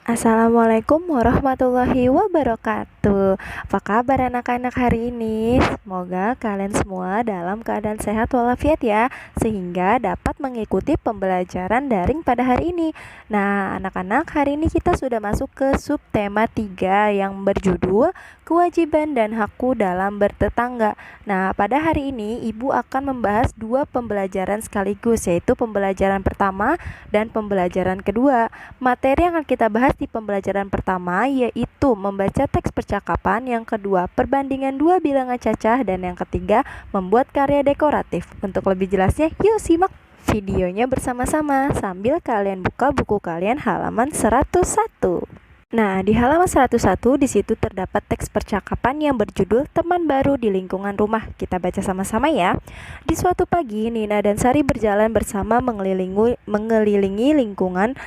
Assalamualaikum warahmatullahi wabarakatuh. Apa kabar anak-anak hari ini? Semoga kalian semua dalam keadaan sehat walafiat ya, sehingga dapat mengikuti pembelajaran daring pada hari ini. Nah, anak-anak, hari ini kita sudah masuk ke subtema 3 yang berjudul Kewajiban dan Hakku dalam Bertetangga. Nah, pada hari ini Ibu akan membahas dua pembelajaran sekaligus, yaitu pembelajaran pertama dan pembelajaran kedua. Materi yang akan kita bahas di pembelajaran pertama yaitu membaca teks percakapan, yang kedua perbandingan dua bilangan cacah, dan yang ketiga membuat karya dekoratif. Untuk lebih jelasnya, yuk simak videonya bersama-sama sambil kalian buka buku kalian halaman 101. Nah, di halaman 101 di situ terdapat teks percakapan yang berjudul Teman Baru di Lingkungan Rumah. Kita baca sama-sama ya. Di suatu pagi, Nina dan Sari berjalan bersama mengelilingi lingkungan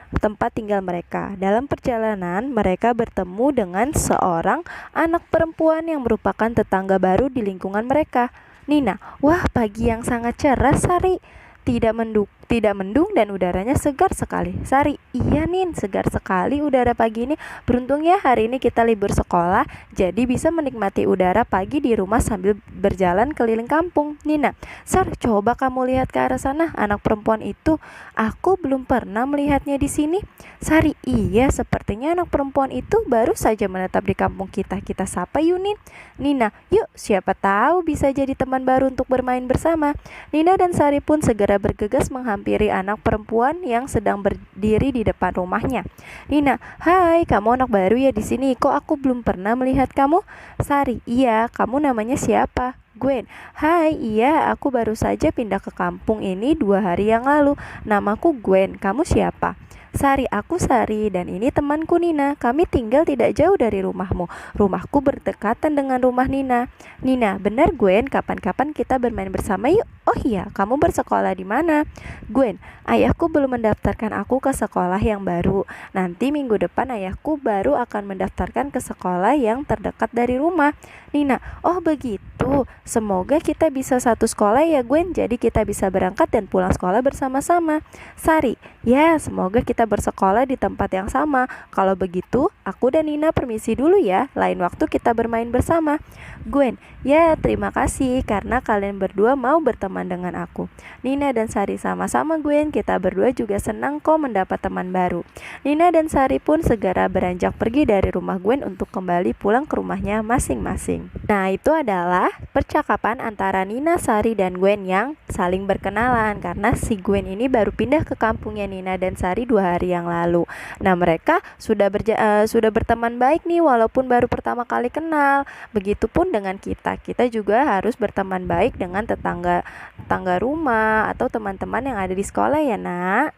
tempat tinggal mereka. Dalam perjalanan, mereka bertemu dengan seorang anak perempuan yang merupakan tetangga baru di lingkungan mereka. Nina, wah pagi yang sangat cerah, Sari. Tidak mendung dan udaranya segar sekali. Sari, iya Nin, segar sekali udara pagi ini. Beruntung ya hari ini kita libur sekolah, jadi bisa menikmati udara pagi di rumah sambil berjalan keliling kampung. Nina, Sar, coba kamu lihat ke arah sana, anak perempuan itu. Aku belum pernah melihatnya di sini. Sari, iya, sepertinya anak perempuan itu baru saja menetap di kampung kita. Kita sapa yuk Nin. Nina, yuk, siapa tahu bisa jadi teman baru untuk bermain bersama. Nina dan Sari pun segera bergegas menghampiri anak perempuan yang sedang berdiri di depan rumahnya. Nina, hai, kamu anak baru ya di sini. Kok aku belum pernah melihat kamu? Sari, iya, kamu namanya siapa? Gwen, hai, iya, aku baru saja pindah ke kampung ini 2 hari yang lalu. Namaku Gwen, kamu siapa? Sari, aku Sari, dan ini temanku Nina. Kami tinggal tidak jauh dari rumahmu. Rumahku berdekatan dengan rumah Nina. Nina, benar Gwen, kapan-kapan kita bermain bersama yuk. Oh iya, kamu bersekolah di mana? Gwen, ayahku belum mendaftarkan aku ke sekolah yang baru. Nanti minggu depan ayahku baru akan mendaftarkan ke sekolah yang terdekat dari rumah. Nina, oh begitu. Semoga kita bisa satu sekolah ya Gwen, jadi kita bisa berangkat dan pulang sekolah bersama-sama. Sari, ya semoga kita bersekolah di tempat yang sama. Kalau begitu, aku dan Nina permisi dulu ya. Lain waktu kita bermain bersama. Gwen, ya terima kasih karena kalian berdua mau berteman dengan aku. Nina dan Sari, sama-sama Gwen, kita berdua juga senang kok mendapat teman baru. Nina dan Sari pun segera beranjak pergi dari rumah Gwen untuk kembali pulang ke rumahnya masing-masing. Nah, itu adalah percakapan antara Nina, Sari, dan Gwen yang saling berkenalan karena si Gwen ini baru pindah ke kampungnya Nina dan Sari 2 hari yang lalu. Nah, mereka sudah berteman baik nih walaupun baru pertama kali kenal. Begitupun dengan kita juga harus berteman baik dengan tetangga rumah atau teman-teman yang ada di sekolah ya nak.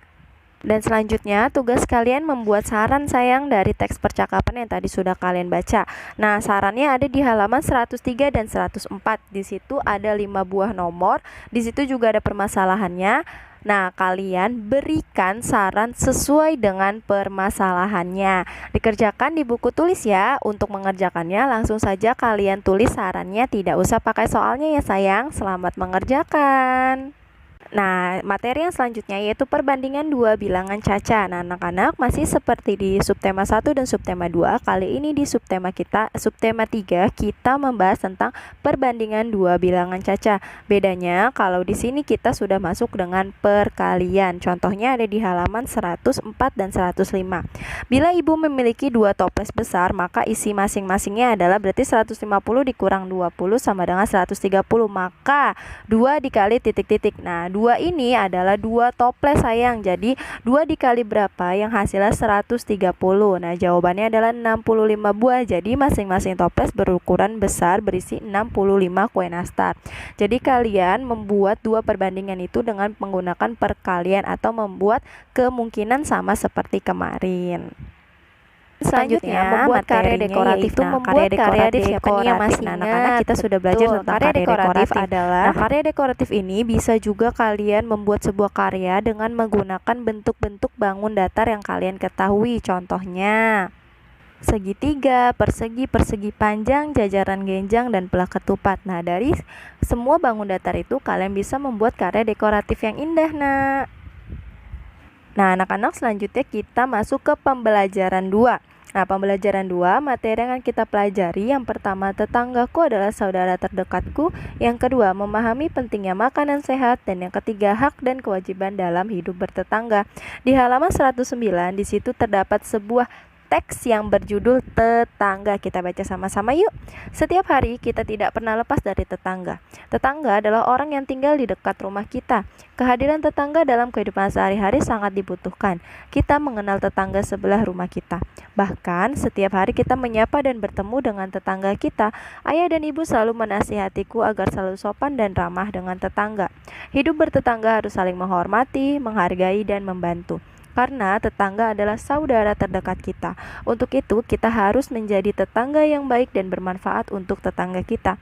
Dan selanjutnya tugas kalian membuat saran sayang dari teks percakapan yang tadi sudah kalian baca. Nah, sarannya ada di halaman 103 dan 104. Di situ ada 5 buah nomor. Di situ juga ada permasalahannya. Nah, kalian berikan saran sesuai dengan permasalahannya. Dikerjakan di buku tulis ya. Untuk mengerjakannya langsung saja kalian tulis sarannya, tidak usah pakai soalnya ya sayang. Selamat mengerjakan. Nah, materi yang selanjutnya yaitu perbandingan dua bilangan caca. Nah, anak-anak masih seperti di subtema 1 dan subtema 2. Kali ini di subtema 3 kita membahas tentang perbandingan dua bilangan caca. Bedanya kalau di sini kita sudah masuk dengan perkalian. Contohnya ada di halaman 104 dan 105. Bila ibu memiliki dua toples besar, maka isi masing-masingnya adalah berarti 150 dikurang 20 sama dengan 130. Maka 2 dikali titik-titik. Nah, 2 ini adalah 2 toples sayang. Jadi 2 dikali berapa yang hasilnya 130. Nah, jawabannya adalah 65 buah. Jadi masing-masing toples berukuran besar berisi 65 kue nastar. Jadi kalian membuat dua perbandingan itu dengan menggunakan perkalian atau membuat kemungkinan sama seperti kemarin. Selanjutnya membuat karya dekoratif. Karya dekoratif siapa nih yang masih ingat? Anak-anak kita sudah belajar tentang karya dekoratif adalah karya dekoratif ini bisa juga kalian membuat sebuah karya dengan menggunakan bentuk-bentuk bangun datar yang kalian ketahui. Contohnya segitiga, persegi, persegi panjang, jajaran genjang, dan belah ketupat. Nah, dari semua bangun datar itu kalian bisa membuat karya dekoratif yang indah nak. Nah, anak-anak, selanjutnya kita masuk ke pembelajaran 2. Nah, pembelajaran 2, materi yang akan kita pelajari yang pertama, tetanggaku adalah saudara terdekatku. Yang kedua, memahami pentingnya makanan sehat. Dan yang ketiga, hak dan kewajiban dalam hidup bertetangga. Di halaman 109, di situ terdapat sebuah teks yang berjudul tetangga. Kita baca sama-sama yuk. Setiap hari kita tidak pernah lepas dari tetangga. Tetangga adalah orang yang tinggal di dekat rumah kita. Kehadiran tetangga dalam kehidupan sehari-hari sangat dibutuhkan. Kita mengenal tetangga sebelah rumah kita. Bahkan setiap hari kita menyapa dan bertemu dengan tetangga kita. Ayah dan ibu selalu menasihatiku agar selalu sopan dan ramah dengan tetangga. Hidup bertetangga harus saling menghormati, menghargai, dan membantu. Karena tetangga adalah saudara terdekat kita. Untuk itu, kita harus menjadi tetangga yang baik dan bermanfaat untuk tetangga kita.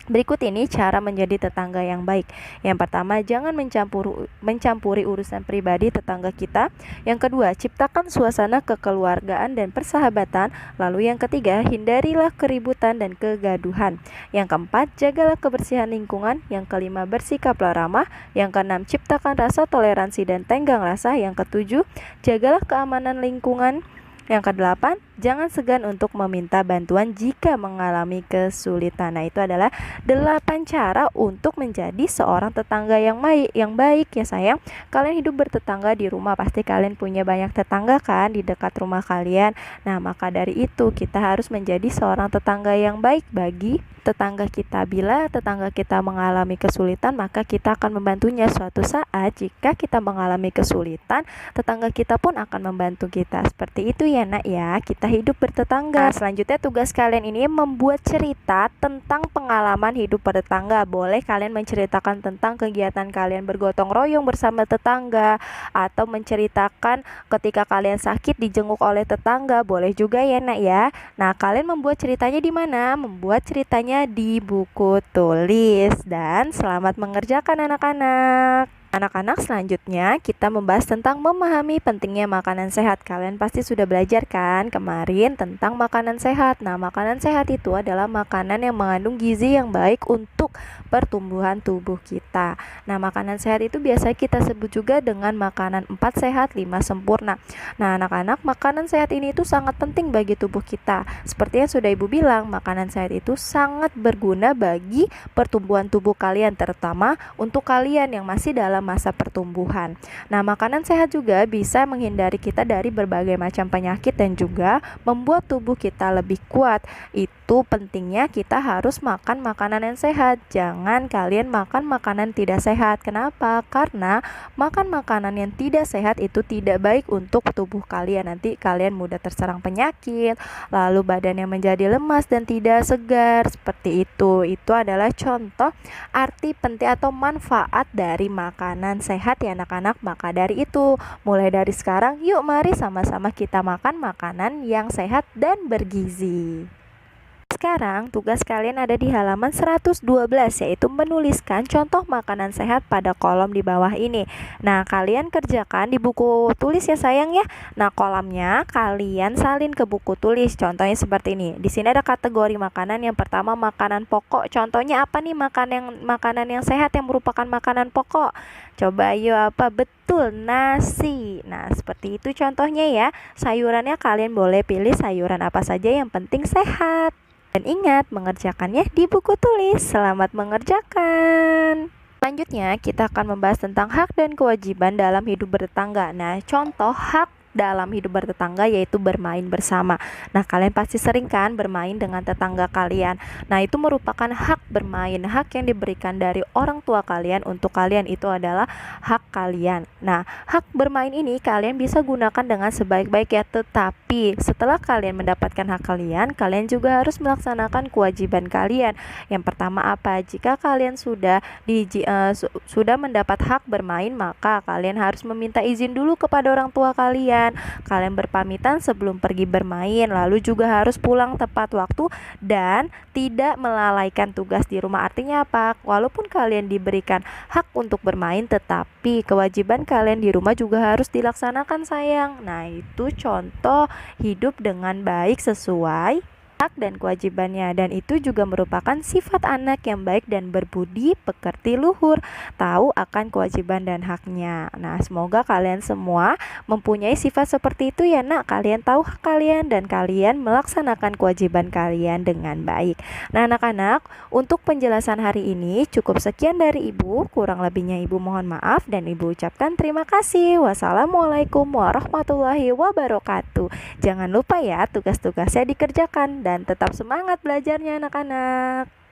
Berikut ini cara menjadi tetangga yang baik. Yang pertama, jangan mencampuri urusan pribadi tetangga kita. Yang kedua, ciptakan suasana kekeluargaan dan persahabatan. Lalu yang ketiga, hindarilah keributan dan kegaduhan. Yang keempat, jagalah kebersihan lingkungan. Yang kelima, bersikaplah ramah. Yang keenam, ciptakan rasa toleransi dan tenggang rasa. Yang ketujuh, jagalah keamanan lingkungan. Yang kedelapan, jangan segan untuk meminta bantuan jika mengalami kesulitan. Nah, itu adalah 8 cara untuk menjadi seorang tetangga yang baik ya sayang. Kalian hidup bertetangga di rumah, pasti kalian punya banyak tetangga kan di dekat rumah kalian. Nah, maka dari itu kita harus menjadi seorang tetangga yang baik bagi tetangga kita. Bila tetangga kita mengalami kesulitan, maka kita akan membantunya. Suatu saat jika kita mengalami kesulitan, tetangga kita pun akan membantu kita. Seperti itu ya nak ya, kita hidup bertetangga. Nah, selanjutnya tugas kalian ini membuat cerita tentang pengalaman hidup bertetangga. Boleh kalian menceritakan tentang kegiatan kalian bergotong royong bersama tetangga, atau menceritakan ketika kalian sakit dijenguk oleh tetangga. Boleh juga ya nak ya. Nah, kalian membuat ceritanya di mana? Membuat ceritanya di buku tulis. Dan selamat mengerjakan anak-anak. Anak-anak, selanjutnya kita membahas tentang memahami pentingnya makanan sehat. Kalian pasti sudah belajar kan kemarin tentang makanan sehat. Nah, makanan sehat itu adalah makanan yang mengandung gizi yang baik untuk pertumbuhan tubuh kita. Nah, makanan sehat itu biasa kita sebut juga dengan makanan 4 sehat 5 sempurna. Nah, anak-anak, makanan sehat ini itu sangat penting bagi tubuh kita. Seperti yang sudah Ibu bilang, makanan sehat itu sangat berguna bagi pertumbuhan tubuh kalian, terutama untuk kalian yang masih dalam masa pertumbuhan. Nah, makanan sehat juga bisa menghindari kita dari berbagai macam penyakit dan juga membuat tubuh kita lebih kuat. Itu pentingnya kita harus makan makanan yang sehat. Jangan kalian makan makanan tidak sehat. Kenapa? Karena makan makanan yang tidak sehat itu tidak baik untuk tubuh kalian. Nanti kalian mudah terserang penyakit, lalu badannya menjadi lemas dan tidak segar. Seperti itu. Itu adalah contoh arti penting atau manfaat dari makanan sehat ya anak-anak. Maka dari itu, mulai dari sekarang yuk mari sama-sama kita makan makanan yang sehat dan bergizi. Sekarang tugas kalian ada di halaman 112, yaitu menuliskan contoh makanan sehat pada kolom di bawah ini. Nah, kalian kerjakan di buku tulis ya sayang ya. Nah, kolomnya kalian salin ke buku tulis. Contohnya seperti ini. Di sini ada kategori makanan. Yang pertama, makanan pokok. Contohnya apa nih makanan yang sehat yang merupakan makanan pokok? Coba ayo, apa? Betul, nasi. Nah, seperti itu contohnya ya. Sayurannya kalian boleh pilih sayuran apa saja, yang penting sehat. Dan ingat, mengerjakannya di buku tulis. Selamat mengerjakan. Selanjutnya, kita akan membahas tentang hak dan kewajiban dalam hidup bertetangga. Nah, contoh hak dalam hidup bertetangga yaitu bermain bersama. Nah, kalian pasti sering kan bermain dengan tetangga kalian. Nah, itu merupakan hak bermain, hak yang diberikan dari orang tua kalian untuk kalian. Itu adalah hak kalian. Nah, hak bermain ini kalian bisa gunakan dengan sebaik-baiknya. Tetapi setelah kalian mendapatkan hak kalian, kalian juga harus melaksanakan kewajiban kalian. Yang pertama apa? Jika kalian sudah mendapat hak bermain, maka kalian harus meminta izin dulu kepada orang tua kalian. Kalian berpamitan sebelum pergi bermain, lalu juga harus pulang tepat waktu dan tidak melalaikan tugas di rumah. Artinya apa? Walaupun kalian diberikan hak untuk bermain, tetapi kewajiban kalian di rumah juga harus dilaksanakan sayang. Nah, itu contoh hidup dengan baik sesuai hak dan kewajibannya, dan itu juga merupakan sifat anak yang baik dan berbudi pekerti luhur, tahu akan kewajiban dan haknya. Nah, semoga kalian semua mempunyai sifat seperti itu ya nak. Kalian tahu hak kalian dan kalian melaksanakan kewajiban kalian dengan baik. Nah anak-anak, untuk penjelasan hari ini cukup sekian dari ibu. Kurang lebihnya ibu mohon maaf dan ibu ucapkan terima kasih. Wassalamualaikum warahmatullahi wabarakatuh. Jangan lupa ya tugas-tugasnya dikerjakan dan tetap semangat belajarnya anak-anak.